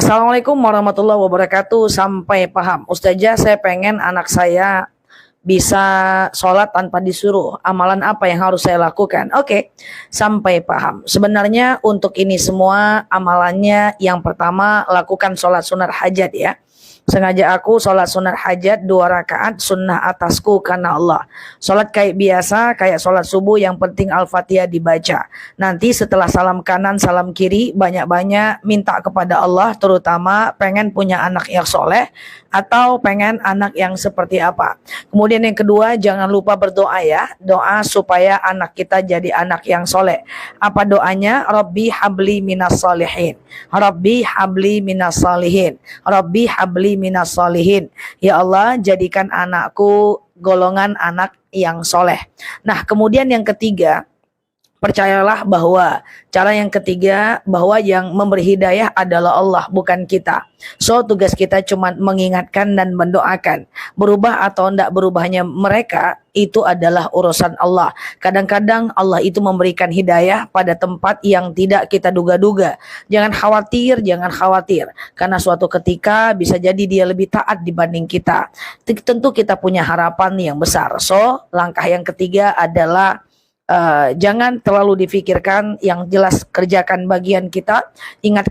Assalamualaikum warahmatullahi wabarakatuh. Sampai paham. Ustazah, saya pengen anak saya bisa sholat tanpa disuruh. Amalan apa yang harus saya lakukan? Oke, sampai paham. Sebenarnya untuk ini semua amalannya yang pertama lakukan sholat sunat hajat ya. Sengaja aku sholat sunat hajat 2 rakaat sunnah atasku karena Allah. Sholat kayak biasa, kayak sholat subuh, yang penting Al-Fatihah dibaca. Nanti setelah salam kanan, salam kiri, banyak-banyak minta kepada Allah, terutama pengen punya anak yang soleh atau pengen anak yang seperti apa. Kemudian yang kedua, jangan lupa berdoa ya. Doa supaya anak kita jadi anak yang soleh. Apa doanya? Rabbi habli minas salihin. Rabbi habli minas salihin. Rabbi habli minas salihin. Ya Allah, jadikan anakku golongan anak yang soleh. Nah, kemudian yang ketiga, percayalah bahwa cara yang ketiga, bahwa yang memberi hidayah adalah Allah, bukan kita. So, tugas kita cuma mengingatkan dan mendoakan. Berubah atau tidak berubahnya mereka, itu adalah urusan Allah. Kadang-kadang Allah itu memberikan hidayah pada tempat yang tidak kita duga-duga. Jangan khawatir. Karena suatu ketika bisa jadi dia lebih taat dibanding kita. Tentu kita punya harapan yang besar. So, langkah yang ketiga adalah jangan terlalu difikirkan, yang jelas kerjakan bagian kita. Ingat